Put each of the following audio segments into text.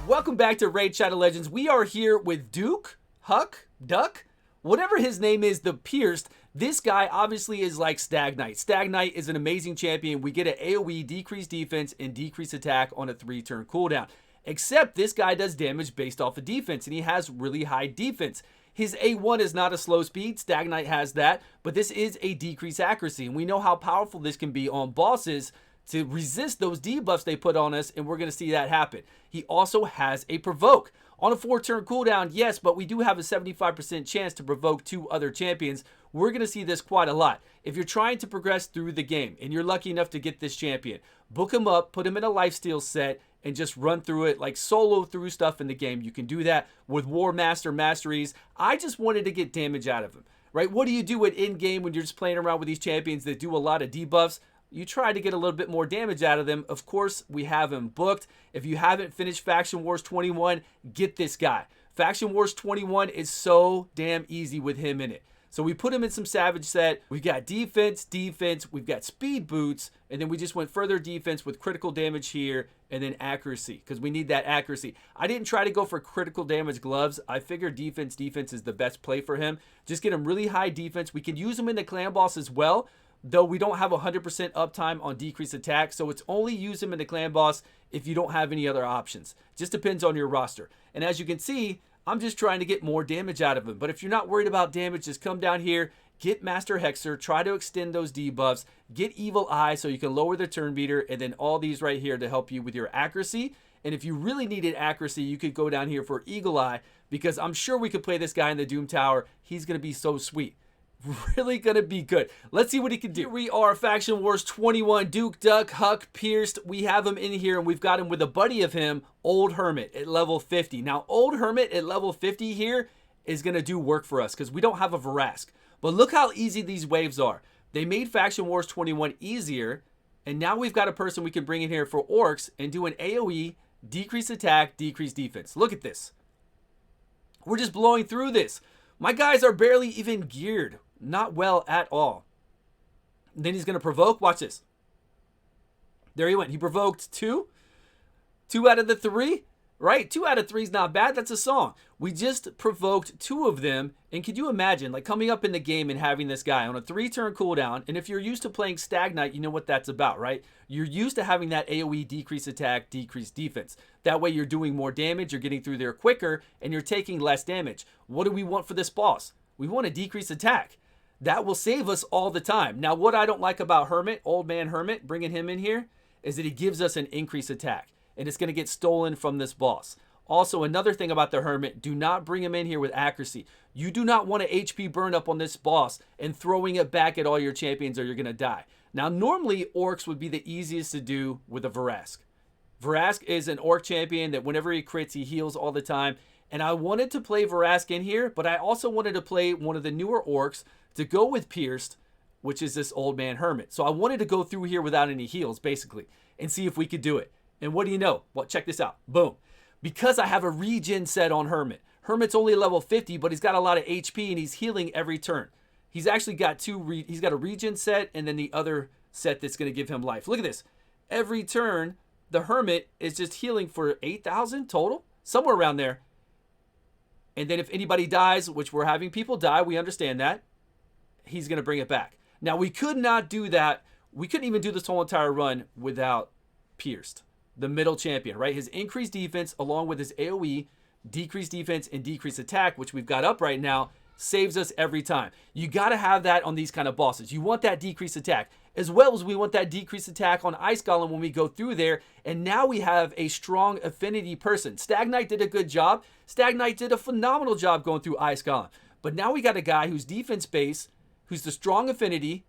Welcome back to Raid Shadow Legends. We are here with Dhukk, Duck, whatever his name is, the Pierced. This guy obviously is like Stag Knight. Stag Knight is an amazing champion. We get an AoE, decrease defense, and decrease attack on a 3-turn cooldown. Except this guy does damage based off of defense, and he has really high defense. His A1 is not a slow speed. Stag Knight has that, but this is a decrease accuracy. And we know how powerful this can be on bosses to resist those debuffs they put on us, and we're going to see that happen. He also has a provoke. On a 4-turn cooldown, yes, but we do have a 75% chance to provoke 2 other champions. We're going to see this quite a lot. If you're trying to progress through the game, and you're lucky enough to get this champion, book him up, put him in a lifesteal set, and just run through it, like solo through stuff in the game. You can do that with War Master Masteries. I just wanted to get damage out of him, right? What do you do at in-game when you're just playing around with these champions that do a lot of debuffs? You try to get a little bit more damage out of them. Of course, we have him booked. If you haven't finished Faction Wars 21, get this guy. Faction Wars 21 is so damn easy with him in it. So we put him in some Savage set. We've got defense, we've got speed boots, and then we just went further defense with critical damage here, and then accuracy, because we need that accuracy. I didn't try to go for critical damage gloves. I figured defense is the best play for him. Just get him really high defense. We can use him in the clan boss as well, though we don't have 100% uptime on decrease attack, so it's only use him in the clan boss if you don't have any other options. Just depends on your roster. And as you can see, I'm just trying to get more damage out of him. But if you're not worried about damage, just come down here, get Master Hexer, try to extend those debuffs, get Evil Eye so you can lower the turn meter, and then all these right here to help you with your accuracy. And if you really needed accuracy, you could go down here for Eagle Eye, because I'm sure we could play this guy in the Doom Tower. He's going to be so sweet. Really gonna be good. Let's see what he can do. Here we are, Faction Wars 21, Dhukk, Duck, Pierced. We have him in here, and we've got him with a buddy of him, Old Hermit, at level 50. Now, Old Hermit at level 50 here is gonna do work for us because we don't have a Varask. But look how easy these waves are. They made Faction Wars 21 easier, and now we've got a person we can bring in here for Orcs and do an AoE, decrease attack, decrease defense. Look at this. We're just blowing through this. My guys are barely even geared. Not well at all. Then he's going to provoke. Watch this. There he went. He provoked 2. 2 out of the 3. Right? 2 out of 3 is not bad. That's a song. We just provoked 2 of them. And could you imagine like coming up in the game and having this guy on a 3-turn cooldown? And if you're used to playing Stag Knight, you know what that's about, right? You're used to having that AoE decrease attack, decrease defense. That way you're doing more damage, you're getting through there quicker, and you're taking less damage. What do we want for this boss? We want a decrease attack. That will save us all the time. Now, what I don't like about Hermit, Old Man Hermit, bringing him in here, is that he gives us an increased attack. And it's going to get stolen from this boss. Also, another thing about the Hermit, do not bring him in here with accuracy. You do not want an HP burn up on this boss and throwing it back at all your champions or you're going to die. Now, normally, Orcs would be the easiest to do with a Varask. Varask is an Orc champion that whenever he crits, he heals all the time. And I wanted to play Varask in here, but I also wanted to play one of the newer Orcs to go with Pierced, which is this Old Man Hermit. So I wanted to go through here without any heals, basically, and see if we could do it. And what do you know? Well, check this out. Boom. Because I have a regen set on Hermit. Hermit's only level 50, but he's got a lot of HP, and he's healing every turn. He's actually got he's got a regen set, and then the other set that's going to give him life. Look at this. Every turn, the Hermit is just healing for 8,000 total, somewhere around there. And then if anybody dies, which we're having people die, we understand that, he's going to bring it back. Now, we could not do that. We couldn't even do this whole entire run without Pierced, the middle champion, right? His increased defense along with his AoE, decreased defense, and decreased attack, which we've got up right now, saves us every time. You got to have that on these kind of bosses. You want that decreased attack, as well as we want that decreased attack on Ice Golem when we go through there. And now we have a strong affinity person. Stag Knight did a good job. Stag Knight did a phenomenal job going through Ice Golem. But now we got a guy who's defense based, who's the strong affinity,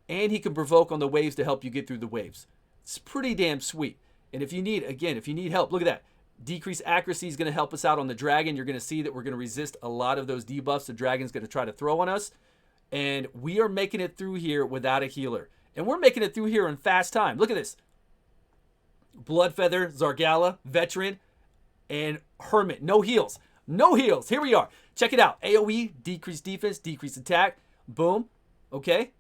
and he can provoke on the waves to help you get through the waves. It's pretty damn sweet. And if you need, again, if you need help, look at that. Decreased accuracy is going to help us out on the dragon. You're going to see that we're going to resist a lot of those debuffs the dragon's going to try to throw on us. And we are making it through here without a healer. And we're making it through here in fast time. Look at this. Bloodfeather, Zargala, Veteran, and Hermit. No heals. No heals. Here we are. Check it out. AoE, decreased defense, decreased attack. Boom. Okay.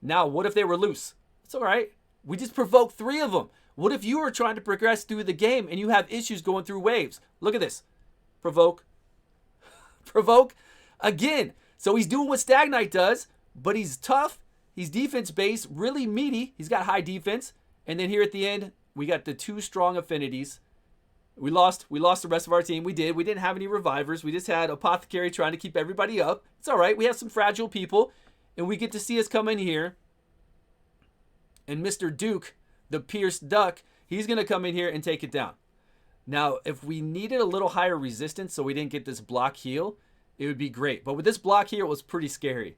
Now, what if they were loose? It's all right. We just provoked 3 of them. What if you are trying to progress through the game and you have issues going through waves? Look at this. Provoke. Provoke again. So he's doing what Stag Knight does, but he's tough. He's defense-based, really meaty. He's got high defense. And then here at the end, we got the 2 strong affinities. We lost the rest of our team. We did. We didn't have any revivers. We just had Apothecary trying to keep everybody up. It's all right. We have some fragile people. And we get to see us come in here. And Mr. Dhukk, the pierced duck, he's going to come in here and take it down. Now, if we needed a little higher resistance so we didn't get this block heal, it would be great. But with this block here, it was pretty scary.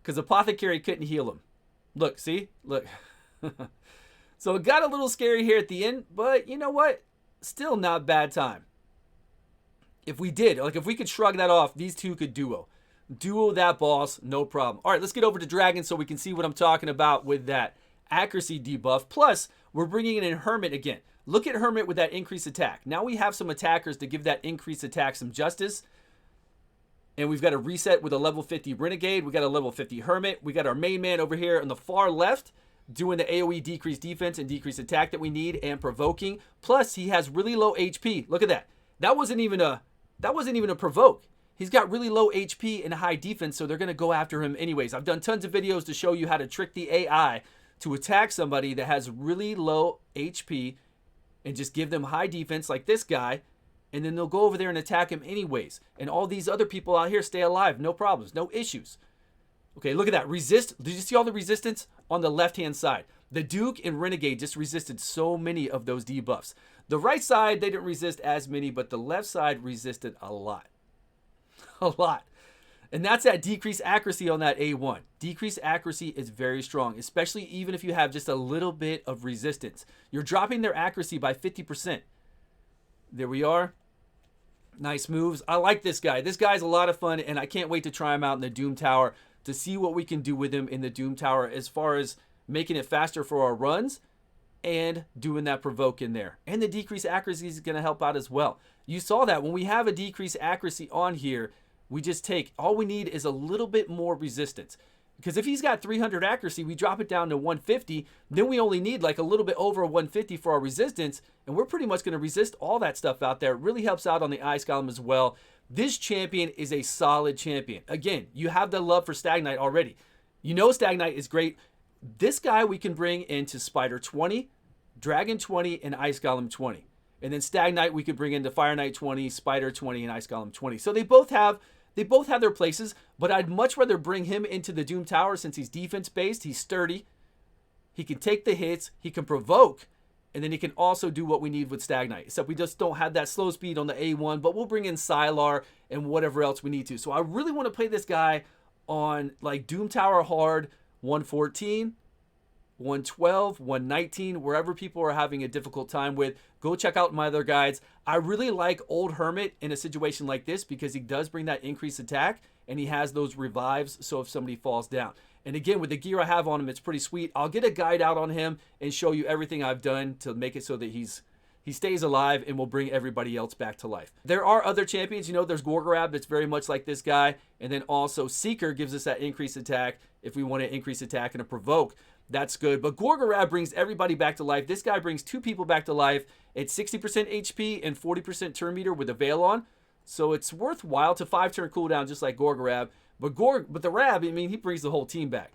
Because Apothecary couldn't heal him. Look, see? Look. So it got a little scary here at the end. But you know what? Still not bad time. If we did, like if we could shrug that off, these two could duo that boss, no problem. All right, let's get over to Dragon so we can see what I'm talking about with that accuracy debuff. Plus, we're bringing in Hermit again. Look at Hermit with that increased attack. Now we have some attackers to give that increased attack some justice. And we've got a reset with a level 50 Renegade. We got a level 50 Hermit. We got our main man over here on the far left doing the AoE decreased defense and decreased attack that we need and provoking. Plus, he has really low HP. Look at that. That wasn't even a provoke. He's got really low HP and high defense, so they're going to go after him anyways. I've done tons of videos to show you how to trick the AI to attack somebody that has really low HP and just give them high defense like this guy, and then they'll go over there and attack him anyways. And all these other people out here stay alive. No problems. No issues. Okay, look at that. Resist. Did you see all the resistance on the left-hand side? The Dhukk and Renegade just resisted so many of those debuffs. The right side, they didn't resist as many, but the left side resisted a lot. A lot. And that's that decreased accuracy on that A1. Decreased accuracy is very strong, especially even if you have just a little bit of resistance. You're dropping their accuracy by 50%. There we are. Nice moves. I like this guy. This guy's a lot of fun, and I can't wait to try him out in the Doom Tower to see what we can do with him in the Doom Tower as far as making it faster for our runs and doing that provoke in there. And the decreased accuracy is going to help out as well. You saw that when we have a decreased accuracy on here, we just take, all we need is a little bit more resistance. Because if he's got 300 accuracy, we drop it down to 150, then we only need like a little bit over 150 for our resistance, and we're pretty much going to resist all that stuff out there. It really helps out on the Ice Golem as well. This champion is a solid champion. Again, you have the love for Stag Knight already. You know Stag Knight is great. This guy we can bring into Spider 20, Dragon 20, and Ice Golem 20. And then Stag Knight we could bring into Fire Knight 20, Spider 20, and Ice Golem 20. So they both have their places, but I'd much rather bring him into the Doom Tower since he's defense-based, he's sturdy, he can take the hits, he can provoke, and then he can also do what we need with Stag Knight. Except we just don't have that slow speed on the A1, but we'll bring in Sylar and whatever else we need to. So I really want to play this guy on like Doom Tower hard, 114, 112, 119, wherever people are having a difficult time with. Go check out my other guides. I really like Old Hermit in a situation like this because he does bring that increased attack and he has those revives so if somebody falls down. And again, with the gear I have on him, it's pretty sweet. I'll get a guide out on him and show you everything I've done to make it so that he stays alive and will bring everybody else back to life. There are other champions. You know, there's Gorgorab that's very much like this guy. And then also Seeker gives us that increased attack if we want to increase attack and a provoke. That's good. But Gorgorab brings everybody back to life. This guy brings 2 people back to life at 60% HP and 40% turn meter with a Veil on. So it's worthwhile to 5-turn cooldown just like Gorgorab. But the Rab, I mean, he brings the whole team back.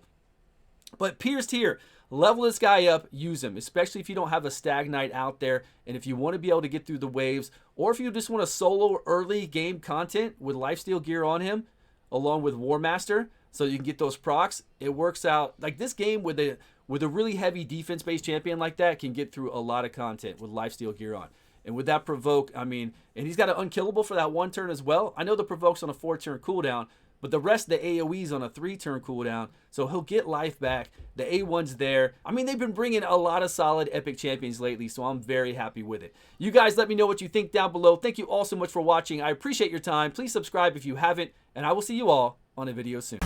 But Pierced here, level this guy up, use him, especially if you don't have a Stag Knight out there. And if you want to be able to get through the waves, or if you just want to solo early game content with lifesteal gear on him, along with War Master, so you can get those procs, it works out. Like this game with a really heavy defense-based champion like that can get through a lot of content with lifesteal gear on. And with that provoke, I mean, and he's got an unkillable for that 1 turn as well. I know the provoke's on a 4-turn cooldown, but the rest of the AoE's on a 3-turn cooldown, so he'll get life back. The A1's there. I mean, they've been bringing a lot of solid epic champions lately, so I'm very happy with it. You guys let me know what you think down below. Thank you all so much for watching. I appreciate your time. Please subscribe if you haven't, and I will see you all on a video soon.